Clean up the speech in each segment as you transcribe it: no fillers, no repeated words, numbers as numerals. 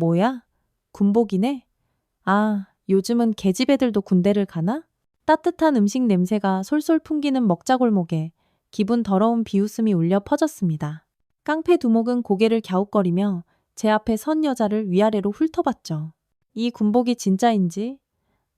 뭐야? 군복이네? 아, 요즘은 계집 애들도 군대를 가나? 따뜻한 음식 냄새가 솔솔 풍기는 먹자골목에 기분 더러운 비웃음이 울려 퍼졌습니다. 깡패 두목은 고개를 갸웃거리며 제 앞에 선 여자를 위아래로 훑어봤죠. 이 군복이 진짜인지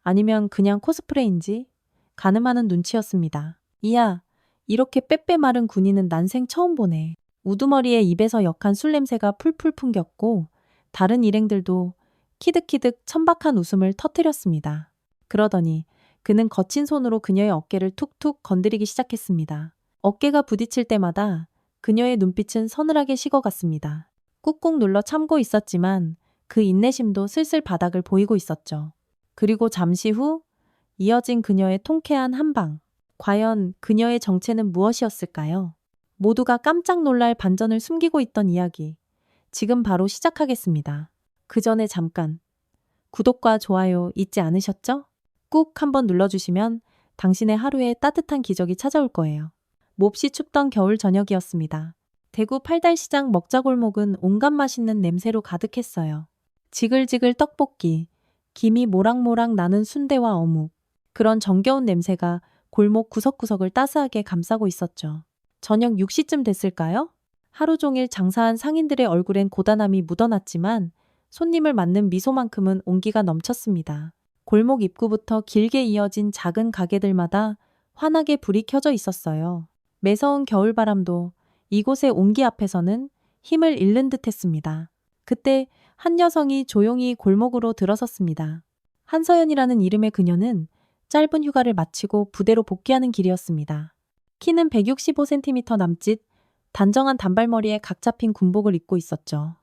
아니면 그냥 코스프레인지 가늠하는 눈치였습니다. 이야, 이렇게 빼빼 마른 군인은 난생 처음 보네. 우두머리에 입에서 역한 술 냄새가 풀풀 풍겼고 다른 일행들도 키득키득 천박한 웃음을 터뜨렸습니다. 그러더니 그는 거친 손으로 그녀의 어깨를 툭툭 건드리기 시작했습니다. 어깨가 부딪힐 때마다 그녀의 눈빛은 서늘하게 식어갔습니다. 꾹꾹 눌러 참고 있었지만 그 인내심도 슬슬 바닥을 보이고 있었죠. 그리고 잠시 후 이어진 그녀의 통쾌한 한방. 과연 그녀의 정체는 무엇이었을까요? 모두가 깜짝 놀랄 반전을 숨기고 있던 이야기. 지금 바로 시작하겠습니다. 그 전에 잠깐 구독과 좋아요 잊지 않으셨죠? 꾹 한번 눌러주시면 당신의 하루에 따뜻한 기적이 찾아올 거예요. 몹시 춥던 겨울 저녁이었습니다. 대구 팔달시장 먹자골목은 온갖 맛있는 냄새로 가득했어요. 지글지글 떡볶이, 김이 모락모락 나는 순대와 어묵, 그런 정겨운 냄새가 골목 구석구석을 따스하게 감싸고 있었죠. 저녁 6시쯤 됐을까요? 하루 종일 장사한 상인들의 얼굴엔 고단함이 묻어났지만 손님을 맞는 미소만큼은 온기가 넘쳤습니다. 골목 입구부터 길게 이어진 작은 가게들마다 환하게 불이 켜져 있었어요. 매서운 겨울바람도 이곳의 온기 앞에서는 힘을 잃는 듯 했습니다. 그때 한 여성이 조용히 골목으로 들어섰습니다. 한서연이라는 이름의 그녀는 짧은 휴가를 마치고 부대로 복귀하는 길이었습니다. 키는 165cm 남짓, 단정한 단발머리에 각 잡힌 군복을 입고 있었죠.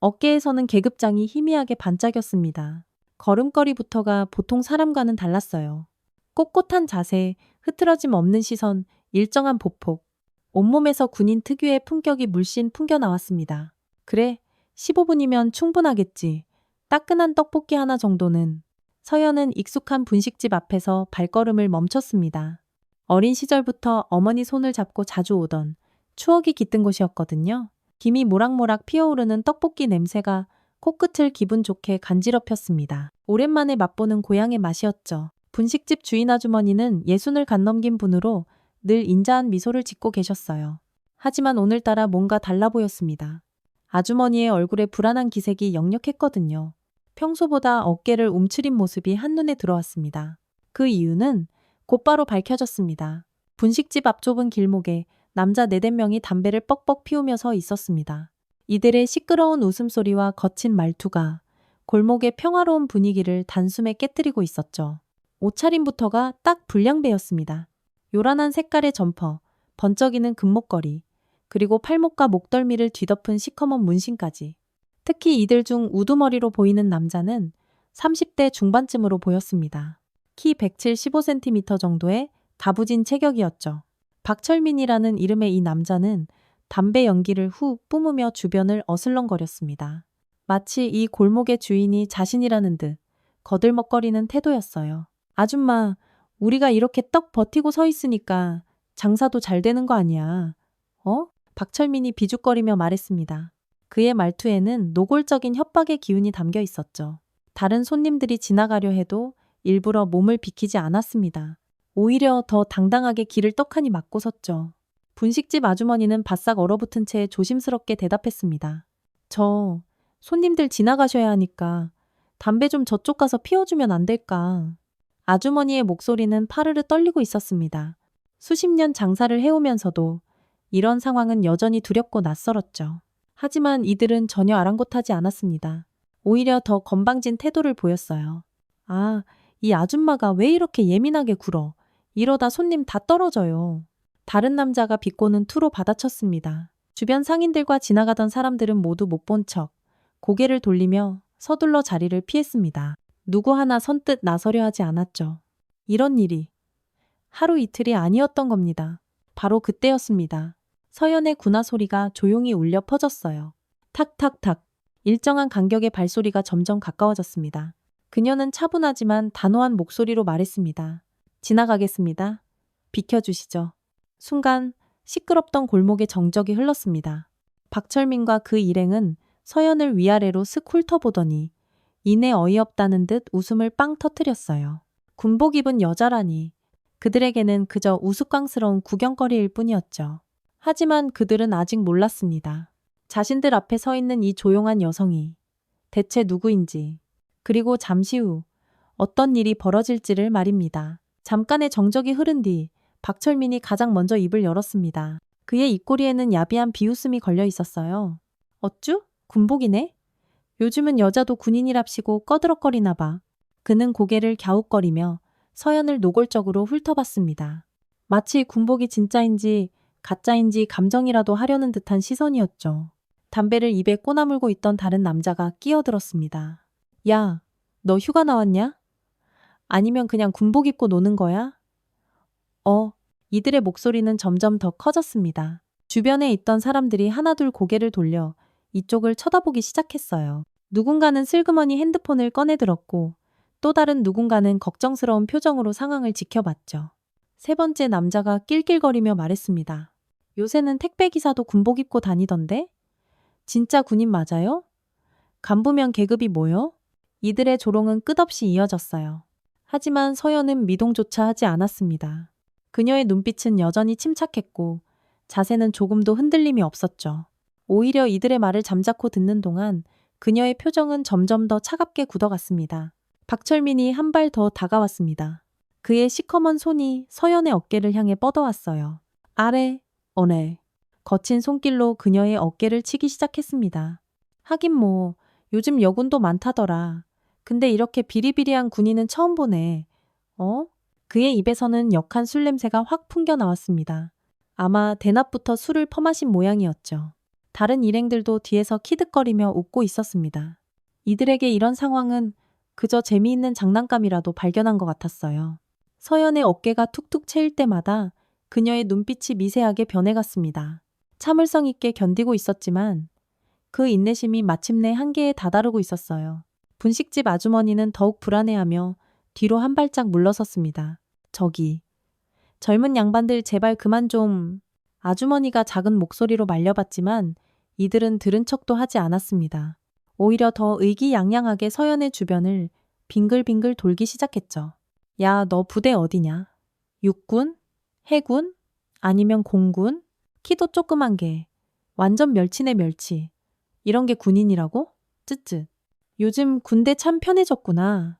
어깨에서는 계급장이 희미하게 반짝였습니다. 걸음걸이부터가 보통 사람과는 달랐어요. 꼿꼿한 자세, 흐트러짐 없는 시선, 일정한 보폭. 온몸에서 군인 특유의 품격이 물씬 풍겨나왔습니다. 그래, 15분이면 충분하겠지. 따끈한 떡볶이 하나 정도는. 서연은 익숙한 분식집 앞에서 발걸음을 멈췄습니다. 어린 시절부터 어머니 손을 잡고 자주 오던 추억이 깃든 곳이었거든요. 김이 모락모락 피어오르는 떡볶이 냄새가 코끝을 기분 좋게 간지럽혔습니다. 오랜만에 맛보는 고향의 맛이었죠. 분식집 주인 아주머니는 60을 간 넘긴 분으로 늘 인자한 미소를 짓고 계셨어요. 하지만 오늘따라 뭔가 달라 보였습니다. 아주머니의 얼굴에 불안한 기색이 역력했거든요. 평소보다 어깨를 움츠린 모습이 한눈에 들어왔습니다. 그 이유는 곧바로 밝혀졌습니다. 분식집 앞 좁은 길목에 남자 4~5명이 담배를 뻑뻑 피우며 서 있었습니다. 이들의 시끄러운 웃음소리와 거친 말투가 골목의 평화로운 분위기를 단숨에 깨뜨리고 있었죠. 옷차림부터가 딱 불량배였습니다. 요란한 색깔의 점퍼, 번쩍이는 금목걸이, 그리고 팔목과 목덜미를 뒤덮은 시커먼 문신까지. 특히 이들 중 우두머리로 보이는 남자는 30대 중반쯤으로 보였습니다. 키 175cm 정도의 다부진 체격이었죠. 박철민이라는 이름의 이 남자는 담배 연기를 후 뿜으며 주변을 어슬렁거렸습니다. 마치 이 골목의 주인이 자신이라는 듯 거들먹거리는 태도였어요. 아줌마, 우리가 이렇게 떡 버티고 서 있으니까 장사도 잘 되는 거 아니야. 어? 박철민이 비죽거리며 말했습니다. 그의 말투에는 노골적인 협박의 기운이 담겨 있었죠. 다른 손님들이 지나가려 해도 일부러 몸을 비키지 않았습니다. 오히려 더 당당하게 길을 떡하니 막고 섰죠. 분식집 아주머니는 바싹 얼어붙은 채 조심스럽게 대답했습니다. 저 손님들 지나가셔야 하니까 담배 좀 저쪽 가서 피워주면 안 될까? 아주머니의 목소리는 파르르 떨리고 있었습니다. 수십 년 장사를 해오면서도 이런 상황은 여전히 두렵고 낯설었죠. 하지만 이들은 전혀 아랑곳하지 않았습니다. 오히려 더 건방진 태도를 보였어요. 아, 이 아줌마가 왜 이렇게 예민하게 굴어? 이러다 손님 다 떨어져요. 다른 남자가 비꼬는 투로 받아쳤습니다. 주변 상인들과 지나가던 사람들은 모두 못 본 척 고개를 돌리며 서둘러 자리를 피했습니다. 누구 하나 선뜻 나서려 하지 않았죠. 이런 일이 하루 이틀이 아니었던 겁니다. 바로 그때였습니다. 서연의 군화 소리가 조용히 울려 퍼졌어요. 탁탁탁. 일정한 간격의 발소리가 점점 가까워졌습니다. 그녀는 차분하지만 단호한 목소리로 말했습니다. 지나가겠습니다. 비켜주시죠. 순간 시끄럽던 골목의 정적이 흘렀습니다. 박철민과 그 일행은 서연을 위아래로 슥 훑어보더니 이내 어이없다는 듯 웃음을 빵 터뜨렸어요. 군복 입은 여자라니 그들에게는 그저 우스꽝스러운 구경거리일 뿐이었죠. 하지만 그들은 아직 몰랐습니다. 자신들 앞에 서 있는 이 조용한 여성이 대체 누구인지, 그리고 잠시 후 어떤 일이 벌어질지를 말입니다. 잠깐의 정적이 흐른 뒤 박철민이 가장 먼저 입을 열었습니다. 그의 입꼬리에는 야비한 비웃음이 걸려 있었어요. 어쭈? 군복이네? 요즘은 여자도 군인이랍시고 꺼드럭거리나 봐. 그는 고개를 갸웃거리며 서연을 노골적으로 훑어봤습니다. 마치 군복이 진짜인지 가짜인지 감정이라도 하려는 듯한 시선이었죠. 담배를 입에 꼬나물고 있던 다른 남자가 끼어들었습니다. 야, 너 휴가 나왔냐? 아니면 그냥 군복 입고 노는 거야? 이들의 목소리는 점점 더 커졌습니다. 주변에 있던 사람들이 하나둘 고개를 돌려 이쪽을 쳐다보기 시작했어요. 누군가는 슬그머니 핸드폰을 꺼내 들었고 또 다른 누군가는 걱정스러운 표정으로 상황을 지켜봤죠. 세 번째 남자가 낄낄거리며 말했습니다. 요새는 택배기사도 군복 입고 다니던데? 진짜 군인 맞아요? 간부면 계급이 뭐요? 이들의 조롱은 끝없이 이어졌어요. 하지만 서연은 미동조차 하지 않았습니다. 그녀의 눈빛은 여전히 침착했고 자세는 조금도 흔들림이 없었죠. 오히려 이들의 말을 잠자코 듣는 동안 그녀의 표정은 점점 더 차갑게 굳어갔습니다. 박철민이 한 발 더 다가왔습니다. 그의 시커먼 손이 서연의 어깨를 향해 뻗어왔어요. 아래, 어네. 거친 손길로 그녀의 어깨를 치기 시작했습니다. 하긴 뭐 요즘 여군도 많다더라. 근데 이렇게 비리비리한 군인은 처음 보네. 그의 입에서는 역한 술 냄새가 확 풍겨 나왔습니다. 아마 대낮부터 술을 퍼마신 모양이었죠. 다른 일행들도 뒤에서 키득거리며 웃고 있었습니다. 이들에게 이런 상황은 그저 재미있는 장난감이라도 발견한 것 같았어요. 서연의 어깨가 툭툭 채일 때마다 그녀의 눈빛이 미세하게 변해갔습니다. 참을성 있게 견디고 있었지만 그 인내심이 마침내 한계에 다다르고 있었어요. 분식집 아주머니는 더욱 불안해하며 뒤로 한 발짝 물러섰습니다. 저기, 젊은 양반들 제발 그만 좀... 아주머니가 작은 목소리로 말려봤지만 이들은 들은 척도 하지 않았습니다. 오히려 더 의기양양하게 서연의 주변을 빙글빙글 돌기 시작했죠. 야, 너 부대 어디냐? 육군? 해군? 아니면 공군? 키도 조그만 게. 완전 멸치네 멸치. 이런 게 군인이라고? 쯧쯧. 요즘 군대 참 편해졌구나.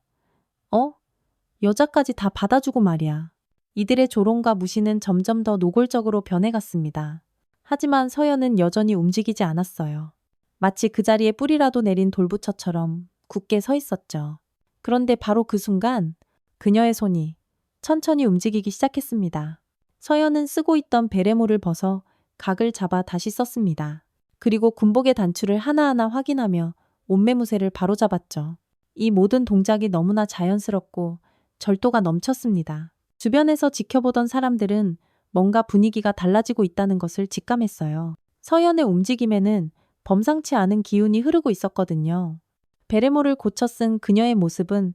여자까지 다 받아주고 말이야. 이들의 조롱과 무시는 점점 더 노골적으로 변해갔습니다. 하지만 서연은 여전히 움직이지 않았어요. 마치 그 자리에 뿌리라도 내린 돌부처처럼 굳게 서 있었죠. 그런데 바로 그 순간 그녀의 손이 천천히 움직이기 시작했습니다. 서연은 쓰고 있던 베레모를 벗어 각을 잡아 다시 썼습니다. 그리고 군복의 단추를 하나하나 확인하며 옷매무새를 바로잡았죠. 이 모든 동작이 너무나 자연스럽고 절도가 넘쳤습니다. 주변에서 지켜보던 사람들은 뭔가 분위기가 달라지고 있다는 것을 직감했어요. 서연의 움직임에는 범상치 않은 기운이 흐르고 있었거든요. 베레모를 고쳐 쓴 그녀의 모습은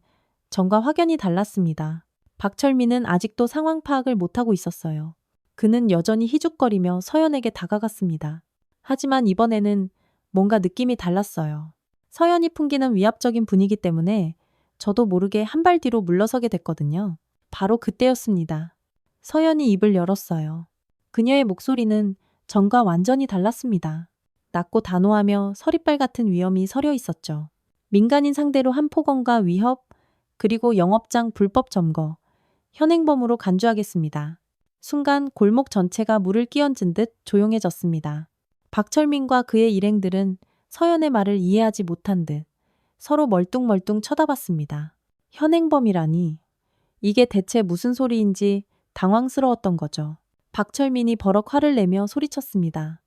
전과 확연히 달랐습니다. 박철민은 아직도 상황 파악을 못하고 있었어요. 그는 여전히 희죽거리며 서연에게 다가갔습니다. 하지만 이번에는 뭔가 느낌이 달랐어요. 서연이 풍기는 위압적인 분위기 때문에 저도 모르게 한 발 뒤로 물러서게 됐거든요. 바로 그때였습니다. 서연이 입을 열었어요. 그녀의 목소리는 전과 완전히 달랐습니다. 낮고 단호하며 서리빨 같은 위엄이 서려 있었죠. 민간인 상대로 한 폭언과 위협, 그리고 영업장 불법 점거, 현행범으로 간주하겠습니다. 순간 골목 전체가 물을 끼얹은 듯 조용해졌습니다. 박철민과 그의 일행들은 서연의 말을 이해하지 못한 듯 서로 멀뚱멀뚱 쳐다봤습니다. 현행범이라니. 이게 대체 무슨 소리인지 당황스러웠던 거죠. 박철민이 버럭 화를 내며 소리쳤습니다.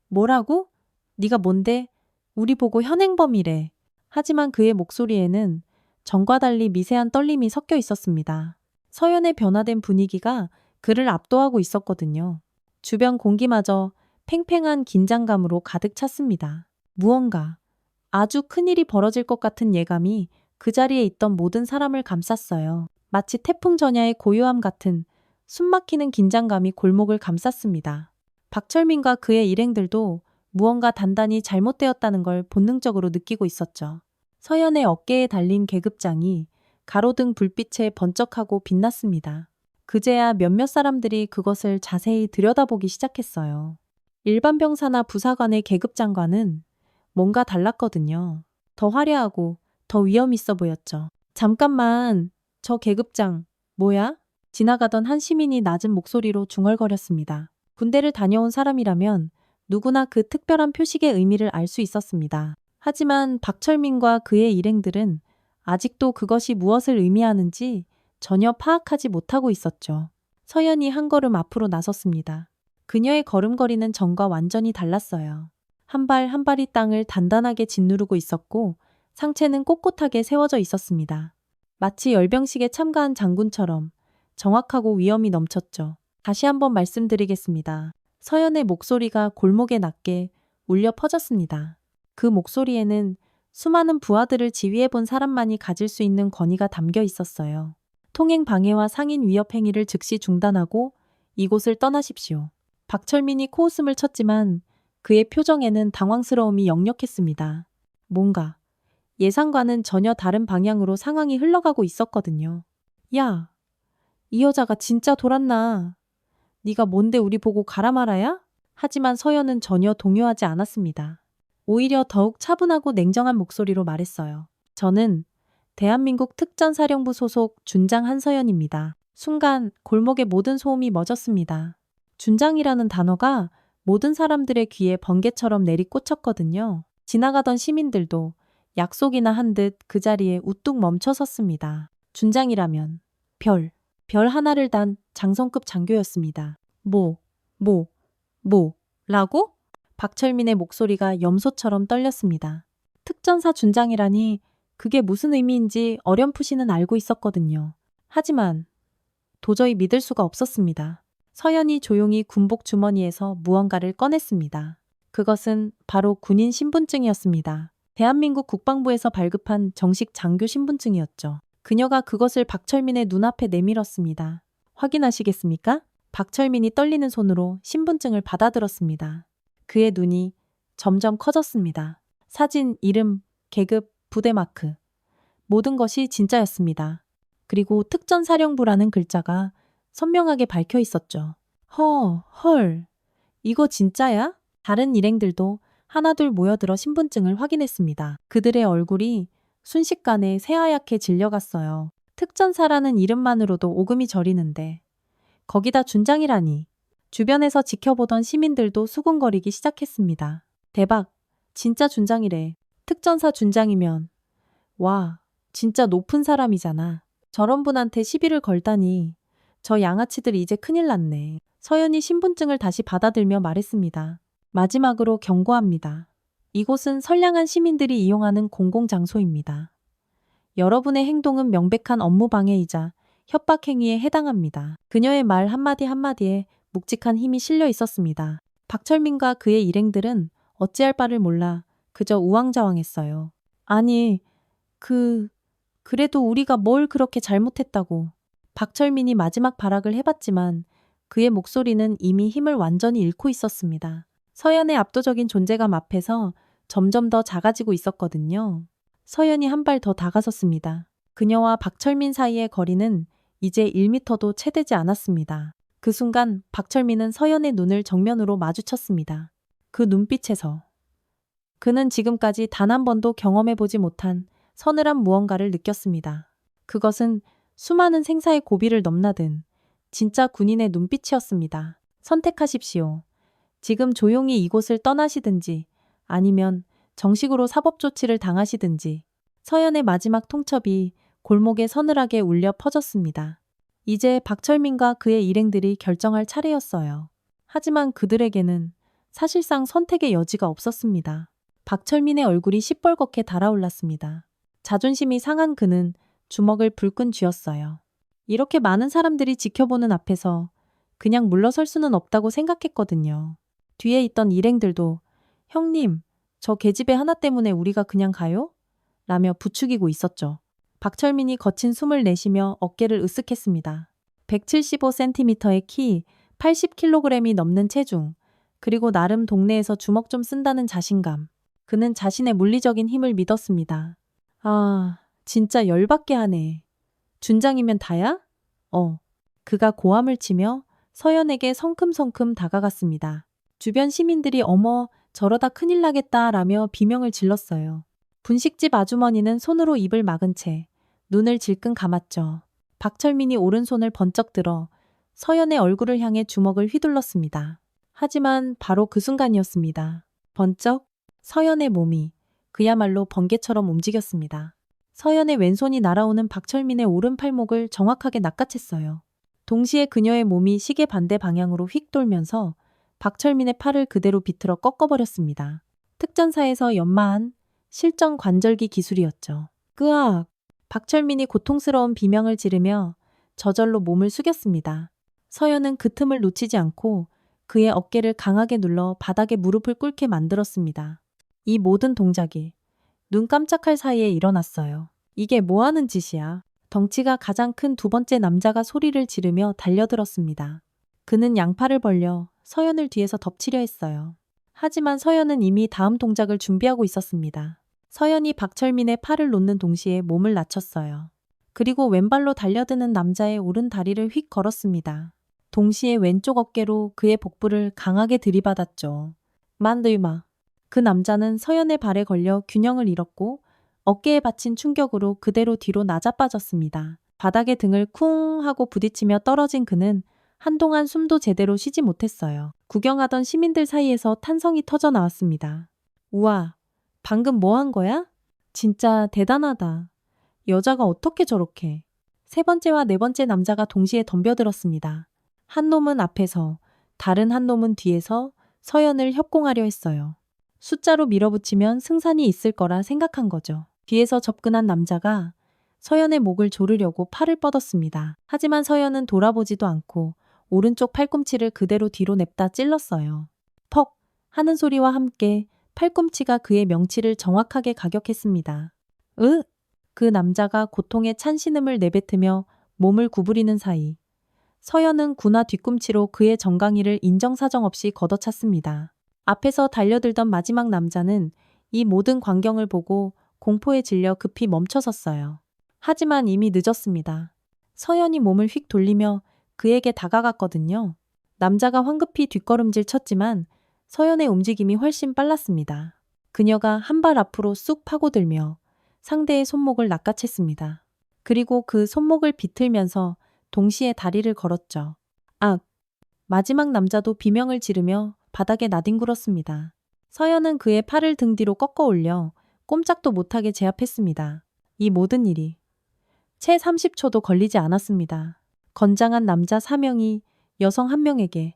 뭐라고? 네가 뭔데? 우리 보고 현행범이래. 하지만 그의 목소리에는 전과 달리 미세한 떨림이 섞여 있었습니다. 서연의 변화된 분위기가 그를 압도하고 있었거든요. 주변 공기마저 팽팽한 긴장감으로 가득 찼습니다. 무언가 아주 큰일이 벌어질 것 같은 예감이 그 자리에 있던 모든 사람을 감쌌어요. 마치 태풍 전야의 고요함 같은 숨막히는 긴장감이 골목을 감쌌습니다. 박철민과 그의 일행들도 무언가 단단히 잘못되었다는 걸 본능적으로 느끼고 있었죠. 서연의 어깨에 달린 계급장이 가로등 불빛에 번쩍하고 빛났습니다. 그제야 몇몇 사람들이 그것을 자세히 들여다보기 시작했어요. 일반 병사나 부사관의 계급장과는 뭔가 달랐거든요. 더 화려하고 더 위험 있어 보였죠. 잠깐만, 저 계급장, 뭐야? 지나가던 한 시민이 낮은 목소리로 중얼거렸습니다. 군대를 다녀온 사람이라면 누구나 그 특별한 표식의 의미를 알 수 있었습니다. 하지만 박철민과 그의 일행들은 아직도 그것이 무엇을 의미하는지 전혀 파악하지 못하고 있었죠. 서연이 한 걸음 앞으로 나섰습니다. 그녀의 걸음걸이는 전과 완전히 달랐어요. 한 발 한 발이 땅을 단단하게 짓누르고 있었고 상체는 꼿꼿하게 세워져 있었습니다. 마치 열병식에 참가한 장군처럼 정확하고 위엄이 넘쳤죠. 다시 한번 말씀드리겠습니다. 서연의 목소리가 골목에 낮게 울려 퍼졌습니다. 그 목소리에는 수많은 부하들을 지휘해본 사람만이 가질 수 있는 권위가 담겨 있었어요. 통행 방해와 상인 위협 행위를 즉시 중단하고 이곳을 떠나십시오. 박철민이 코웃음을 쳤지만 그의 표정에는 당황스러움이 역력했습니다. 뭔가 예상과는 전혀 다른 방향으로 상황이 흘러가고 있었거든요. 야, 이 여자가 진짜 돌았나? 네가 뭔데 우리 보고 가라 말아야? 하지만 서연은 전혀 동요하지 않았습니다. 오히려 더욱 차분하고 냉정한 목소리로 말했어요. 저는 대한민국 특전사령부 소속 준장 한서연입니다. 순간 골목의 모든 소음이 멎었습니다. 준장이라는 단어가 모든 사람들의 귀에 번개처럼 내리꽂혔거든요. 지나가던 시민들도 약속이나 한 듯 그 자리에 우뚝 멈춰 섰습니다. 준장이라면 별 하나를 단 장성급 장교였습니다. 라고? 박철민의 목소리가 염소처럼 떨렸습니다. 특전사 준장이라니 그게 무슨 의미인지 어렴풋이는 알고 있었거든요. 하지만 도저히 믿을 수가 없었습니다. 서연이 조용히 군복 주머니에서 무언가를 꺼냈습니다. 그것은 바로 군인 신분증이었습니다. 대한민국 국방부에서 발급한 정식 장교 신분증이었죠. 그녀가 그것을 박철민의 눈앞에 내밀었습니다. 확인하시겠습니까? 박철민이 떨리는 손으로 신분증을 받아들었습니다. 그의 눈이 점점 커졌습니다. 사진, 이름, 계급, 부대 마크. 모든 것이 진짜였습니다. 그리고 특전사령부라는 글자가 선명하게 밝혀 있었죠. 헐, 이거 진짜야? 다른 일행들도 하나둘 모여들어 신분증을 확인했습니다. 그들의 얼굴이 순식간에 새하얗게 질려갔어요. 특전사라는 이름만으로도 오금이 저리는데 거기다 준장이라니. 주변에서 지켜보던 시민들도 수군거리기 시작했습니다. 대박, 진짜 준장이래. 특전사 준장이면 와, 진짜 높은 사람이잖아. 저런 분한테 시비를 걸다니. 저 양아치들 이제 큰일 났네. 서연이 신분증을 다시 받아들며 말했습니다. 마지막으로 경고합니다. 이곳은 선량한 시민들이 이용하는 공공장소입니다. 여러분의 행동은 명백한 업무방해이자 협박행위에 해당합니다. 그녀의 말 한마디 한마디에 묵직한 힘이 실려 있었습니다. 박철민과 그의 일행들은 어찌할 바를 몰라 그저 우왕좌왕했어요. 아니, 그래도 우리가 뭘 그렇게 잘못했다고. 박철민이 마지막 발악을 해봤지만 그의 목소리는 이미 힘을 완전히 잃고 있었습니다. 서연의 압도적인 존재감 앞에서 점점 더 작아지고 있었거든요. 서연이 한 발 더 다가섰습니다. 그녀와 박철민 사이의 거리는 이제 1미터도 채 되지 않았습니다. 그 순간 박철민은 서연의 눈을 정면으로 마주쳤습니다. 그 눈빛에서 그는 지금까지 단 한 번도 경험해보지 못한 서늘한 무언가를 느꼈습니다. 그것은 수많은 생사의 고비를 넘나든 진짜 군인의 눈빛이었습니다. 선택하십시오. 지금 조용히 이곳을 떠나시든지 아니면 정식으로 사법 조치를 당하시든지. 서연의 마지막 통첩이 골목에 서늘하게 울려 퍼졌습니다. 이제 박철민과 그의 일행들이 결정할 차례였어요. 하지만 그들에게는 사실상 선택의 여지가 없었습니다. 박철민의 얼굴이 시뻘겋게 달아올랐습니다. 자존심이 상한 그는 주먹을 불끈 쥐었어요. 이렇게 많은 사람들이 지켜보는 앞에서 그냥 물러설 수는 없다고 생각했거든요. 뒤에 있던 일행들도 형님, 저 계집애 하나 때문에 우리가 그냥 가요? 라며 부추기고 있었죠. 박철민이 거친 숨을 내쉬며 어깨를 으쓱했습니다. 175cm의 키, 80kg이 넘는 체중, 그리고 나름 동네에서 주먹 좀 쓴다는 자신감. 그는 자신의 물리적인 힘을 믿었습니다. 아, 진짜 열받게 하네. 준장이면 다야? 그가 고함을 치며 서연에게 성큼성큼 다가갔습니다. 주변 시민들이 어머, 저러다 큰일 나겠다라며 비명을 질렀어요. 분식집 아주머니는 손으로 입을 막은 채 눈을 질끈 감았죠. 박철민이 오른손을 번쩍 들어 서연의 얼굴을 향해 주먹을 휘둘렀습니다. 하지만 바로 그 순간이었습니다. 번쩍 서연의 몸이 그야말로 번개처럼 움직였습니다. 서연의 왼손이 날아오는 박철민의 오른 팔목을 정확하게 낚아챘어요. 동시에 그녀의 몸이 시계 반대 방향으로 휙 돌면서 박철민의 팔을 그대로 비틀어 꺾어버렸습니다. 특전사에서 연마한 실전 관절기 기술이었죠. 끄악! 박철민이 고통스러운 비명을 지르며 저절로 몸을 숙였습니다. 서연은 그 틈을 놓치지 않고 그의 어깨를 강하게 눌러 바닥에 무릎을 꿇게 만들었습니다. 이 모든 동작이 눈 깜짝할 사이에 일어났어요. 이게 뭐 하는 짓이야? 덩치가 가장 큰 두 번째 남자가 소리를 지르며 달려들었습니다. 그는 양팔을 벌려 서연을 뒤에서 덮치려 했어요. 하지만 서연은 이미 다음 동작을 준비하고 있었습니다. 서연이 박철민의 팔을 놓는 동시에 몸을 낮췄어요. 그리고 왼발로 달려드는 남자의 오른 다리를 휙 걸었습니다. 동시에 왼쪽 어깨로 그의 복부를 강하게 들이받았죠. 만들마. 그 남자는 서연의 발에 걸려 균형을 잃었고 어깨에 받친 충격으로 그대로 뒤로 낮아빠졌습니다. 바닥에 등을 쿵 하고 부딪히며 떨어진 그는 한동안 숨도 제대로 쉬지 못했어요. 구경하던 시민들 사이에서 탄성이 터져 나왔습니다. 우와, 방금 뭐 한 거야? 진짜 대단하다. 여자가 어떻게 저렇게. 세 번째와 네 번째 남자가 동시에 덤벼들었습니다. 한 놈은 앞에서, 다른 한 놈은 뒤에서 서연을 협공하려 했어요. 숫자로 밀어붙이면 승산이 있을 거라 생각한 거죠. 뒤에서 접근한 남자가 서연의 목을 조르려고 팔을 뻗었습니다. 하지만 서연은 돌아보지도 않고 오른쪽 팔꿈치를 그대로 뒤로 냅다 찔렀어요. 퍽! 하는 소리와 함께 팔꿈치가 그의 명치를 정확하게 가격했습니다. 그 남자가 고통에 찬 신음을 내뱉으며 몸을 구부리는 사이 서연은 구나 뒤꿈치로 그의 정강이를 인정사정 없이 걷어찼습니다. 앞에서 달려들던 마지막 남자는 이 모든 광경을 보고 공포에 질려 급히 멈춰섰어요. 하지만 이미 늦었습니다. 서연이 몸을 휙 돌리며 그에게 다가갔거든요. 남자가 황급히 뒷걸음질 쳤지만 서연의 움직임이 훨씬 빨랐습니다. 그녀가 한 발 앞으로 쑥 파고들며 상대의 손목을 낚아챘습니다. 그리고 그 손목을 비틀면서 동시에 다리를 걸었죠. 악! 마지막 남자도 비명을 지르며 바닥에 나뒹굴었습니다. 서연은 그의 팔을 등 뒤로 꺾어 올려 꼼짝도 못하게 제압했습니다. 이 모든 일이 채 30초도 걸리지 않았습니다. 건장한 남자 4명이 여성 1명에게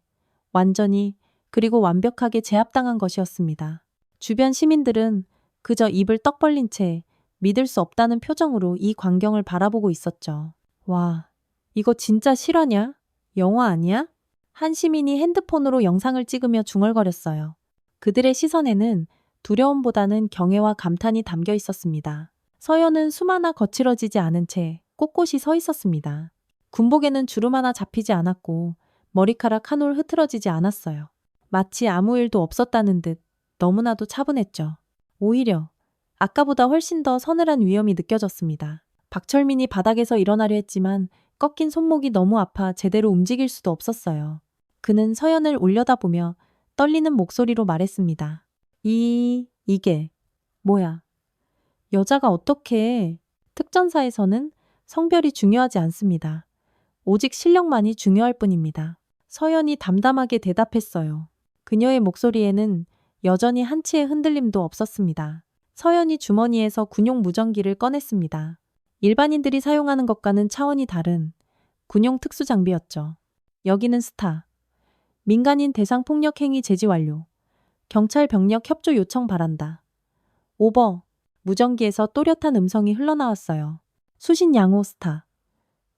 완전히 그리고 완벽하게 제압당한 것이었습니다. 주변 시민들은 그저 입을 떡 벌린 채 믿을 수 없다는 표정으로 이 광경을 바라보고 있었죠. 와, 이거 진짜 실화냐? 영화 아니야? 한 시민이 핸드폰으로 영상을 찍으며 중얼거렸어요. 그들의 시선에는 두려움보다는 경애와 감탄이 담겨 있었습니다. 서연은 숨 하나 거칠어지지 않은 채 꼿꼿이 서 있었습니다. 군복에는 주름 하나 잡히지 않았고 머리카락 한 올 흐트러지지 않았어요. 마치 아무 일도 없었다는 듯 너무나도 차분했죠. 오히려 아까보다 훨씬 더 서늘한 위험이 느껴졌습니다. 박철민이 바닥에서 일어나려 했지만 꺾인 손목이 너무 아파 제대로 움직일 수도 없었어요. 그는 서연을 올려다보며 떨리는 목소리로 말했습니다. 이게 뭐야? 여자가 어떻게... 특전사에서는 성별이 중요하지 않습니다. 오직 실력만이 중요할 뿐입니다. 서연이 담담하게 대답했어요. 그녀의 목소리에는 여전히 한치의 흔들림도 없었습니다. 서연이 주머니에서 군용 무전기를 꺼냈습니다. 일반인들이 사용하는 것과는 차원이 다른 군용 특수 장비였죠. 여기는 스타. 민간인 대상 폭력 행위 제지 완료. 경찰 병력 협조 요청 바란다. 오버. 무전기에서 또렷한 음성이 흘러나왔어요. 수신 양호 스타.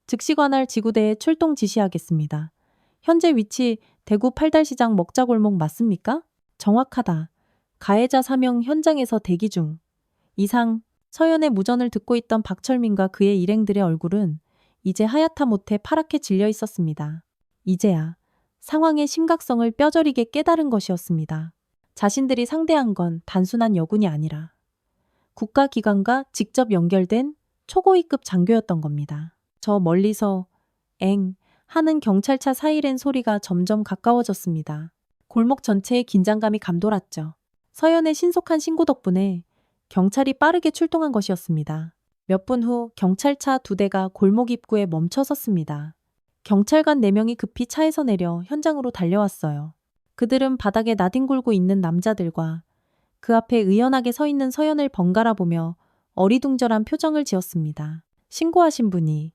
즉시 관할 지구대에 출동 지시하겠습니다. 현재 위치 대구 팔달시장 먹자골목 맞습니까? 정확하다. 가해자 4명 현장에서 대기 중. 이상. 서연의 무전을 듣고 있던 박철민과 그의 일행들의 얼굴은 이제 하얗다 못해 파랗게 질려 있었습니다. 이제야 상황의 심각성을 뼈저리게 깨달은 것이었습니다. 자신들이 상대한 건 단순한 여군이 아니라 국가기관과 직접 연결된 초고위급 장교였던 겁니다. 저 멀리서 엥 하는 경찰차 사이렌 소리가 점점 가까워졌습니다. 골목 전체에 긴장감이 감돌았죠. 서연의 신속한 신고 덕분에 경찰이 빠르게 출동한 것이었습니다. 몇 분 후 경찰차 2대가 골목 입구에 멈춰 섰습니다. 경찰관 4명이 급히 차에서 내려 현장으로 달려왔어요. 그들은 바닥에 나뒹굴고 있는 남자들과 그 앞에 의연하게 서 있는 서연을 번갈아 보며 어리둥절한 표정을 지었습니다. 신고하신 분이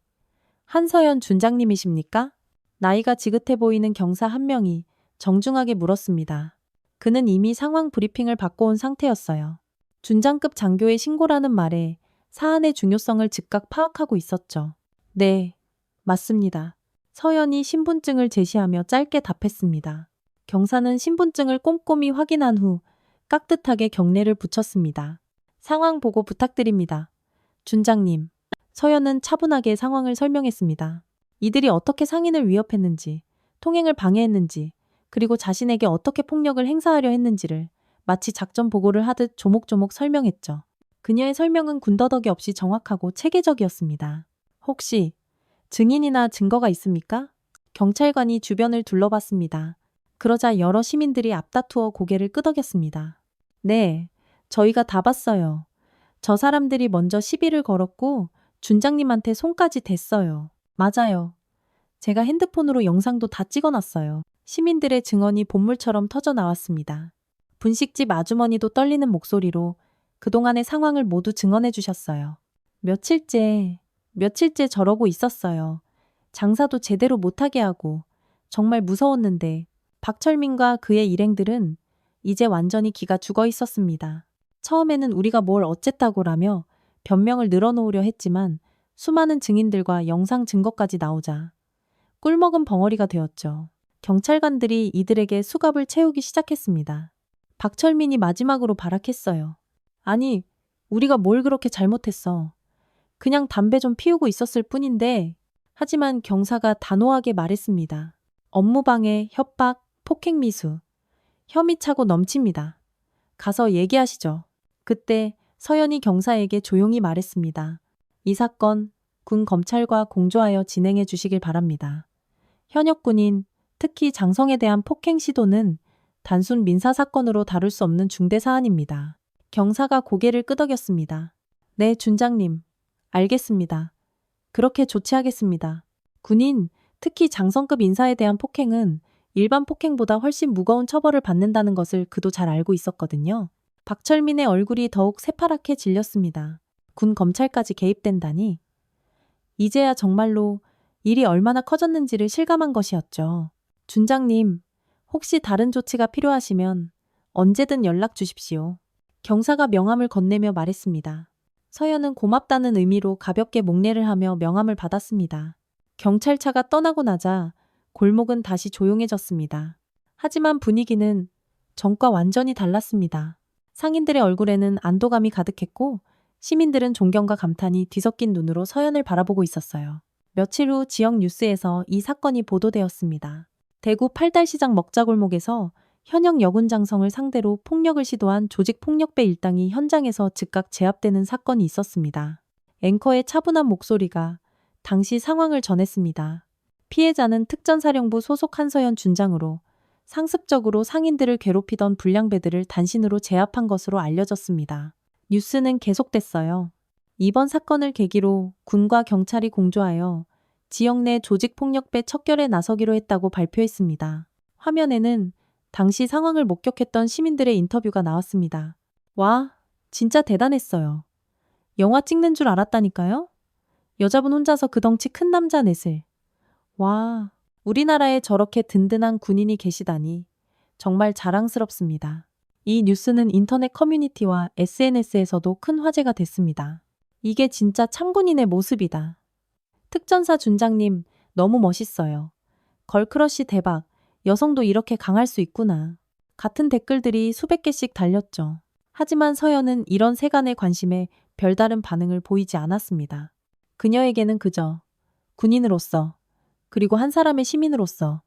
한서연 준장님이십니까? 나이가 지긋해 보이는 경사 한 명이 정중하게 물었습니다. 그는 이미 상황 브리핑을 받고 온 상태였어요. 준장급 장교의 신고라는 말에 사안의 중요성을 즉각 파악하고 있었죠. 네, 맞습니다. 서연이 신분증을 제시하며 짧게 답했습니다. 경사는 신분증을 꼼꼼히 확인한 후 깍듯하게 경례를 붙였습니다. 상황 보고 부탁드립니다. 준장님. 서연은 차분하게 상황을 설명했습니다. 이들이 어떻게 상인을 위협했는지, 통행을 방해했는지, 그리고 자신에게 어떻게 폭력을 행사하려 했는지를 마치 작전 보고를 하듯 조목조목 설명했죠. 그녀의 설명은 군더더기 없이 정확하고 체계적이었습니다. 혹시 증인이나 증거가 있습니까? 경찰관이 주변을 둘러봤습니다. 그러자 여러 시민들이 앞다투어 고개를 끄덕였습니다. 네, 저희가 다 봤어요. 저 사람들이 먼저 시비를 걸었고 준장님한테 손까지 댔어요. 맞아요. 제가 핸드폰으로 영상도 다 찍어놨어요. 시민들의 증언이 본물처럼 터져 나왔습니다. 분식집 아주머니도 떨리는 목소리로 그동안의 상황을 모두 증언해 주셨어요. 며칠째 저러고 있었어요. 장사도 제대로 못하게 하고 정말 무서웠는데 박철민과 그의 일행들은 이제 완전히 기가 죽어 있었습니다. 처음에는 우리가 뭘 어쨌다고라며 변명을 늘어놓으려 했지만 수많은 증인들과 영상 증거까지 나오자 꿀먹은 벙어리가 되었죠. 경찰관들이 이들에게 수갑을 채우기 시작했습니다. 박철민이 마지막으로 발악했어요. 아니, 우리가 뭘 그렇게 잘못했어. 그냥 담배 좀 피우고 있었을 뿐인데. 하지만 경사가 단호하게 말했습니다. 업무방해, 협박, 폭행미수. 혐의 차고 넘칩니다. 가서 얘기하시죠. 그때 서연이 경사에게 조용히 말했습니다. 이 사건 군 검찰과 공조하여 진행해 주시길 바랍니다. 현역 군인, 특히 장성에 대한 폭행 시도는 단순 민사사건으로 다룰 수 없는 중대 사안입니다. 경사가 고개를 끄덕였습니다. 네, 준장님. 알겠습니다. 그렇게 조치하겠습니다. 군인, 특히 장성급 인사에 대한 폭행은 일반 폭행보다 훨씬 무거운 처벌을 받는다는 것을 그도 잘 알고 있었거든요. 박철민의 얼굴이 더욱 새파랗게 질렸습니다. 군 검찰까지 개입된다니. 이제야 정말로 일이 얼마나 커졌는지를 실감한 것이었죠. 준장님, 혹시 다른 조치가 필요하시면 언제든 연락 주십시오. 경사가 명함을 건네며 말했습니다. 서연은 고맙다는 의미로 가볍게 목례를 하며 명함을 받았습니다. 경찰차가 떠나고 나자 골목은 다시 조용해졌습니다. 하지만 분위기는 전과 완전히 달랐습니다. 상인들의 얼굴에는 안도감이 가득했고 시민들은 존경과 감탄이 뒤섞인 눈으로 서연을 바라보고 있었어요. 며칠 후 지역 뉴스에서 이 사건이 보도되었습니다. 대구 팔달시장 먹자골목에서 현역 여군 장성을 상대로 폭력을 시도한 조직폭력배 일당이 현장에서 즉각 제압되는 사건이 있었습니다. 앵커의 차분한 목소리가 당시 상황을 전했습니다. 피해자는 특전사령부 소속 한서연 준장으로 상습적으로 상인들을 괴롭히던 불량배들을 단신으로 제압한 것으로 알려졌습니다. 뉴스는 계속됐어요. 이번 사건을 계기로 군과 경찰이 공조하여 지역 내 조직폭력배 척결에 나서기로 했다고 발표했습니다. 화면에는 당시 상황을 목격했던 시민들의 인터뷰가 나왔습니다. 와, 진짜 대단했어요. 영화 찍는 줄 알았다니까요? 여자분 혼자서 그 덩치 큰 남자 넷을. 와, 우리나라에 저렇게 든든한 군인이 계시다니 정말 자랑스럽습니다. 이 뉴스는 인터넷 커뮤니티와 SNS에서도 큰 화제가 됐습니다. 이게 진짜 참군인의 모습이다. 특전사 준장님, 너무 멋있어요. 걸크러쉬 대박, 여성도 이렇게 강할 수 있구나. 같은 댓글들이 수백 개씩 달렸죠. 하지만 서연은 이런 세간의 관심에 별다른 반응을 보이지 않았습니다. 그녀에게는 그저 군인으로서, 그리고 한 사람의 시민으로서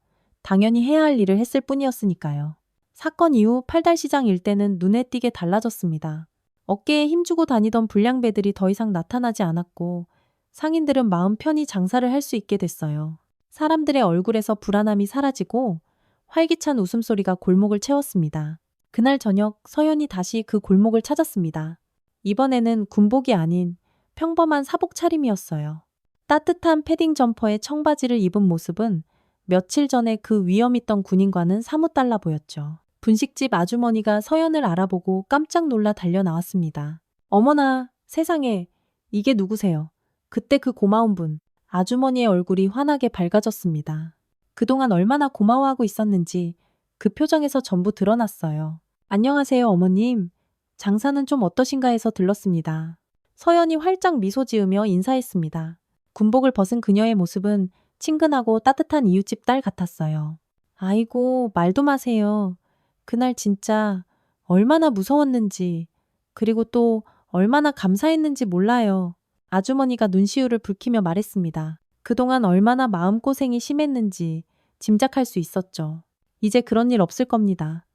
당연히 해야 할 일을 했을 뿐이었으니까요. 사건 이후 팔달시장 일대는 눈에 띄게 달라졌습니다. 어깨에 힘주고 다니던 불량배들이 더 이상 나타나지 않았고 상인들은 마음 편히 장사를 할 수 있게 됐어요. 사람들의 얼굴에서 불안함이 사라지고 활기찬 웃음소리가 골목을 채웠습니다. 그날 저녁 서연이 다시 그 골목을 찾았습니다. 이번에는 군복이 아닌 평범한 사복 차림이었어요. 따뜻한 패딩 점퍼에 청바지를 입은 모습은 며칠 전에 그 위험 있던 군인과는 사뭇 달라 보였죠. 분식집 아주머니가 서연을 알아보고 깜짝 놀라 달려 나왔습니다. 어머나, 세상에, 이게 누구세요? 그때 그 고마운 분. 아주머니의 얼굴이 환하게 밝아졌습니다. 그동안 얼마나 고마워하고 있었는지 그 표정에서 전부 드러났어요. 안녕하세요, 어머님. 장사는 좀 어떠신가 해서 들렀습니다. 서연이 활짝 미소 지으며 인사했습니다. 군복을 벗은 그녀의 모습은 친근하고 따뜻한 이웃집 딸 같았어요. 아이고, 말도 마세요. 그날 진짜 얼마나 무서웠는지, 그리고 또 얼마나 감사했는지 몰라요. 아주머니가 눈시울을 붉히며 말했습니다. 그동안 얼마나 마음고생이 심했는지 짐작할 수 있었죠. 이제 그런 일 없을 겁니다.